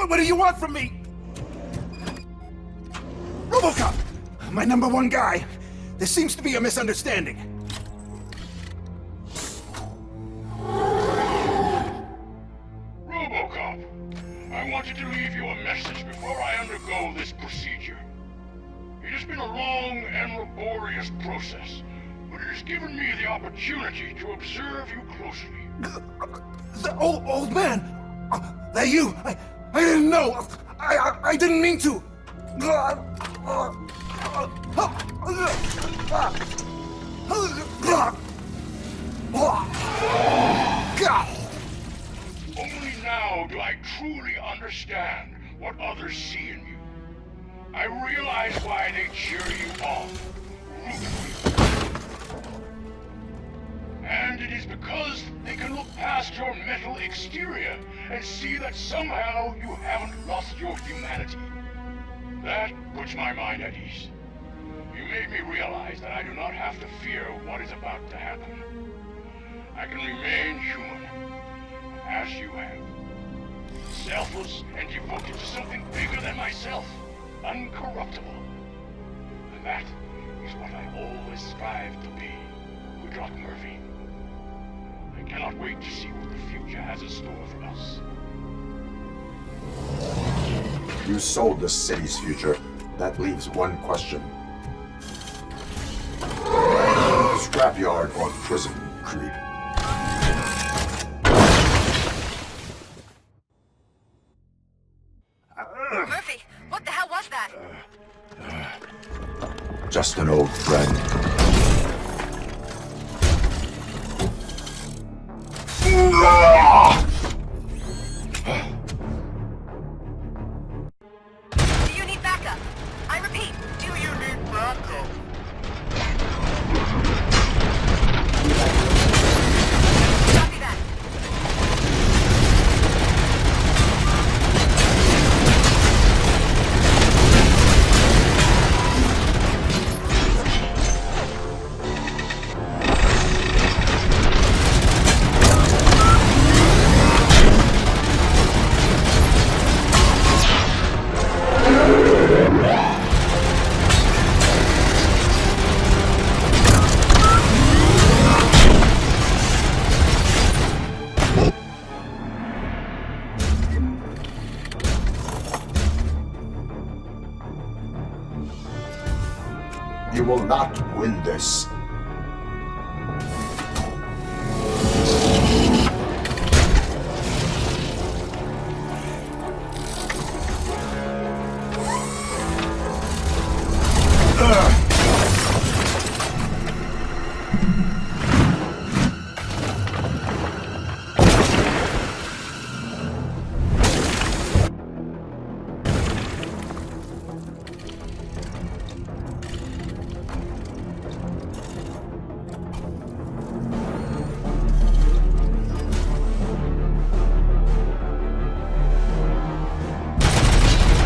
What do you want from me? Robocop! My #1 guy. There seems to be a misunderstanding. Robocop, I wanted to leave you a message before I undergo this procedure. It has been a long and laborious process, but it has given me the opportunity to observe you closely. The old man! That you! I didn't know! I didn't mean to! Only now do I truly understand what others see in you. I realize why they cheer you on, root for you. And it is because they can look past your mental exterior and see that somehow you haven't lost your humanity. That puts my mind at ease. You made me realize that I do not have to fear what is about to happen. I can remain human, as you have. Selfless and devoted to something bigger than myself, uncorruptible. And that is what I always strive to be, Woodrock Murphy. I cannot wait to see what the future has in store for us. You sold the city's future. That leaves one question. Scrapyard or prison, Creed? Murphy, what the hell was that? Just an old friend. Do you need backup? I repeat, do you need backup? Copy that. You will not win this.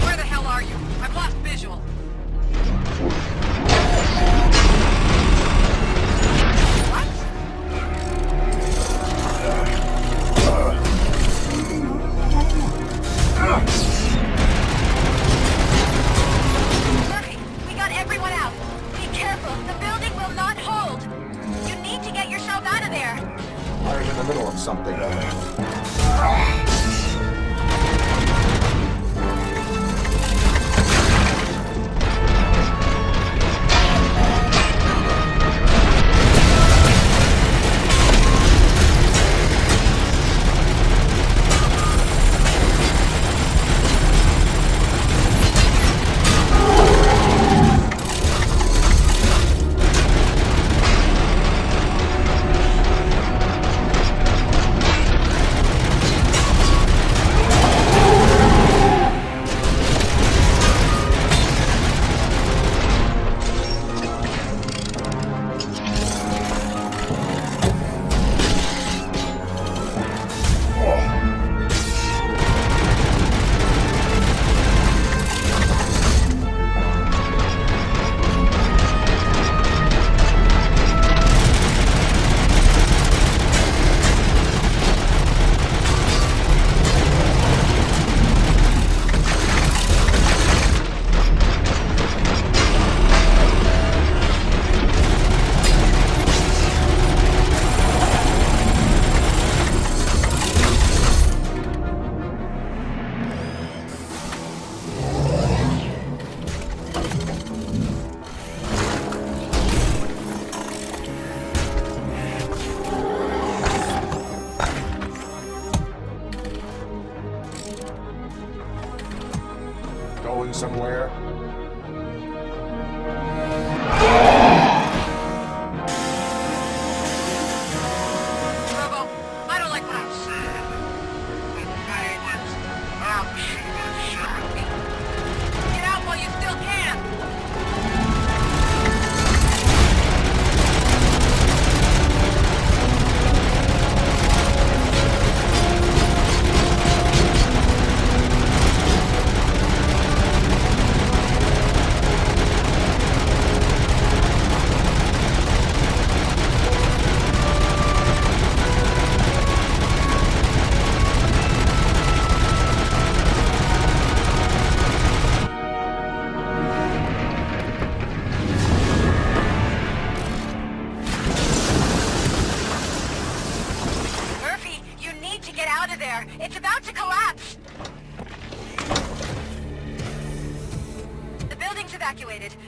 Where the hell are you? I've lost visual. Murphy, we got everyone out. Be careful, the building will not hold. You need to get yourself out of there. I'm in the middle of something.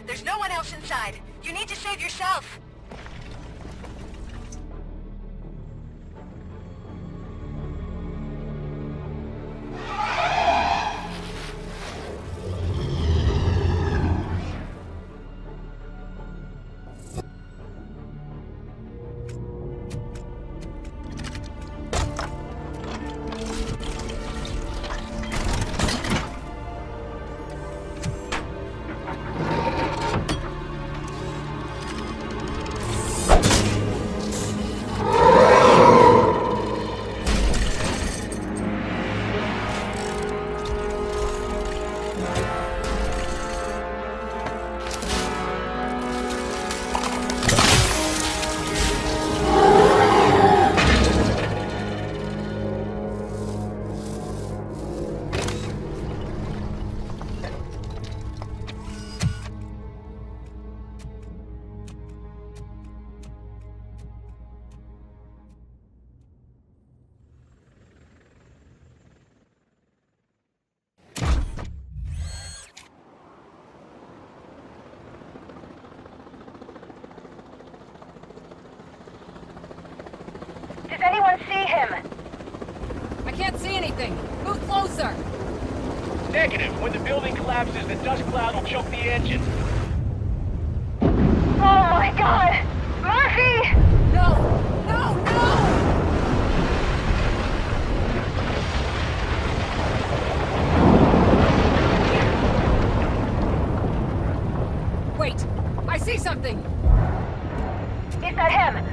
There's no one else inside. You need to save yourself. Does anyone see him? I can't see anything. Move closer. Negative. When the building collapses, the dust cloud will choke the engine. Oh my god! Murphy! No! No! No! Wait! I see something! Is that him?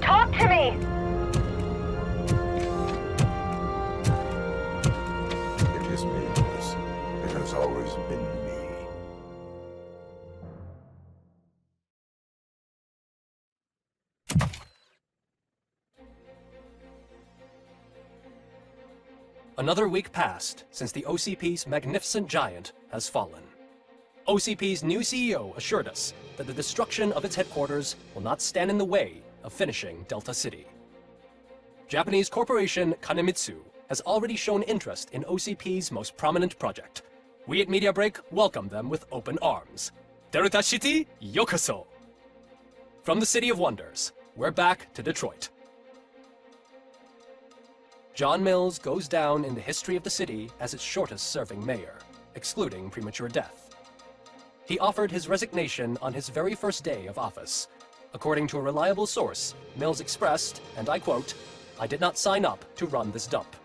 Talk to me! It is me, Alice. It has always been me. Another week passed since the OCP's magnificent giant has fallen. OCP's new CEO assured us that the destruction of its headquarters will not stand in the way of finishing Delta City. Japanese corporation Kanemitsu has already shown interest in OCP's most prominent project. We at Media Break welcome them with open arms. Delta City, yokoso! From the City of Wonders, we're back to Detroit. John Mills goes down in the history of the city as its shortest-serving mayor, excluding premature death. He offered his resignation on his very first day of office. According to a reliable source, Mills expressed, and I quote, "I did not sign up to run this dump."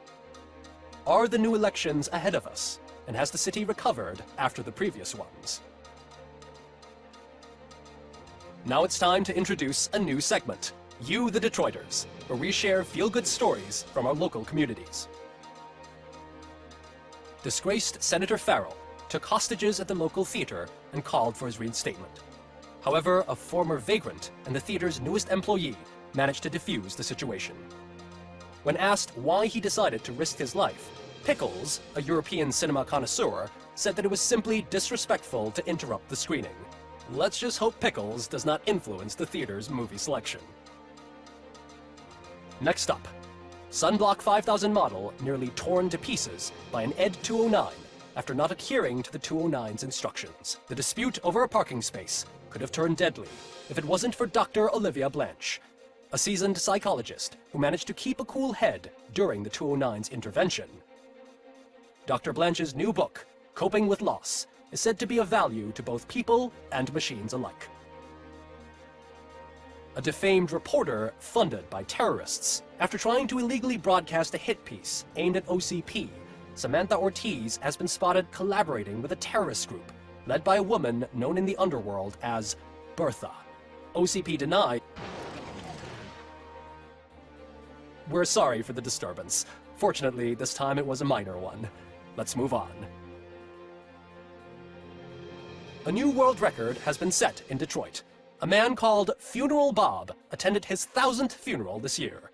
Are the new elections ahead of us, and has the city recovered after the previous ones? Now it's time to introduce a new segment, You the Detroiters, where we share feel-good stories from our local communities. Disgraced Senator Farrell took hostages at the local theater and called for his reinstatement. However, a former vagrant and the theater's newest employee managed to defuse the situation. When asked why he decided to risk his life, Pickles, a European cinema connoisseur, said that it was simply disrespectful to interrupt the screening. Let's just hope Pickles does not influence the theater's movie selection. Next up, Sunblock 5000 model nearly torn to pieces by an ED 209 after not adhering to the 209's instructions. The dispute over a parking space could have turned deadly if it wasn't for Dr. Olivia Blanche, a seasoned psychologist who managed to keep a cool head during the 209's intervention. Dr. Blanche's new book, Coping with Loss, is said to be of value to both people and machines alike. A defamed reporter funded by terrorists. After trying to illegally broadcast a hit piece aimed at OCP, Samantha Ortiz has been spotted collaborating with a terrorist group led by a woman known in the underworld as Bertha. OCP denied. We're sorry for the disturbance. Fortunately, this time it was a minor one. Let's move on. A new world record has been set in Detroit. A man called Funeral Bob attended his 1000th funeral this year.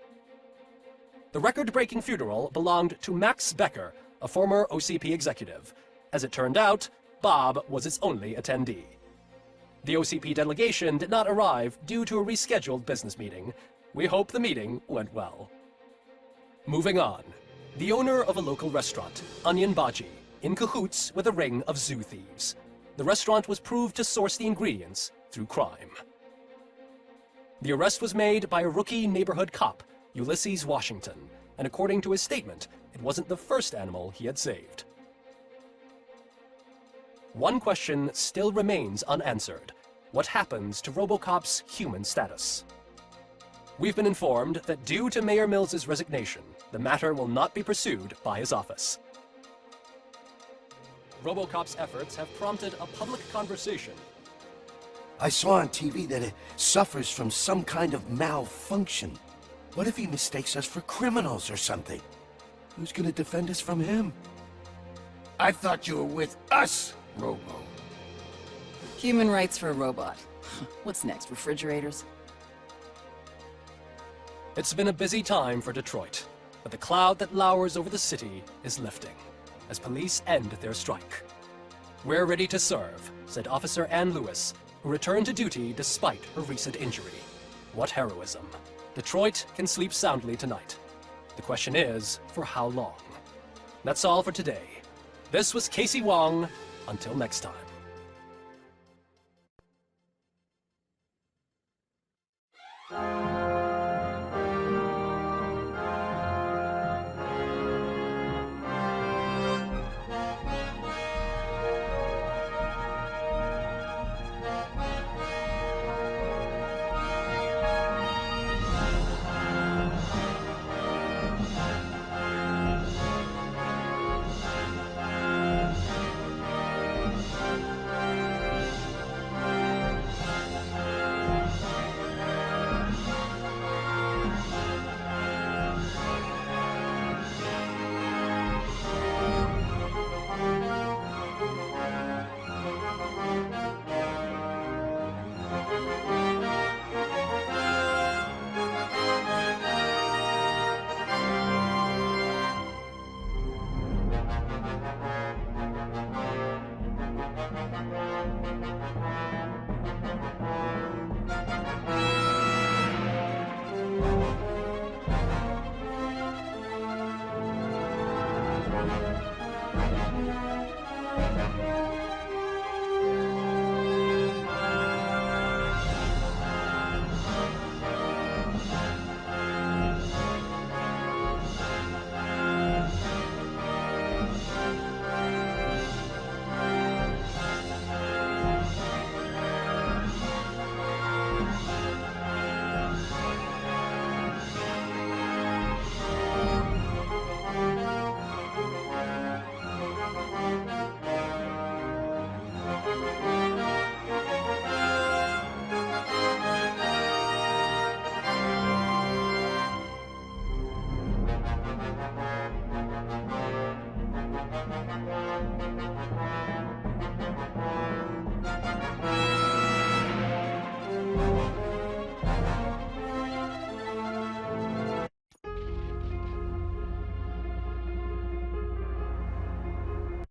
The record-breaking funeral belonged to Max Becker, a former OCP executive. As it turned out, Bob was its only attendee. The OCP delegation did not arrive due to a rescheduled business meeting. We hope the meeting went well. Moving on. The owner of a local restaurant, Onion Baji, in cahoots with a ring of zoo thieves. the restaurant was proved to source the ingredients through crime. The arrest was made by a rookie neighborhood cop, Ulysses Washington, and according to his statement, it wasn't the first animal he had saved. One question still remains unanswered. What happens to Robocop's human status? We've been informed that due to Mayor Mills's resignation, the matter will not be pursued by his office. Robocop's efforts have prompted a public conversation. I saw on TV that it suffers from some kind of malfunction. What if he mistakes us for criminals or something? Who's gonna defend us from him? I thought you were with us, Robo. Human rights for a robot. What's next, refrigerators? It's been a busy time for Detroit, but the cloud that lowers over the city is lifting as police end their strike. "We're ready to serve," said Officer Ann Lewis, who returned to duty despite her recent injury. What heroism. Detroit can sleep soundly tonight. The question is, for how long? That's all for today. This was Casey Wong. Until next time.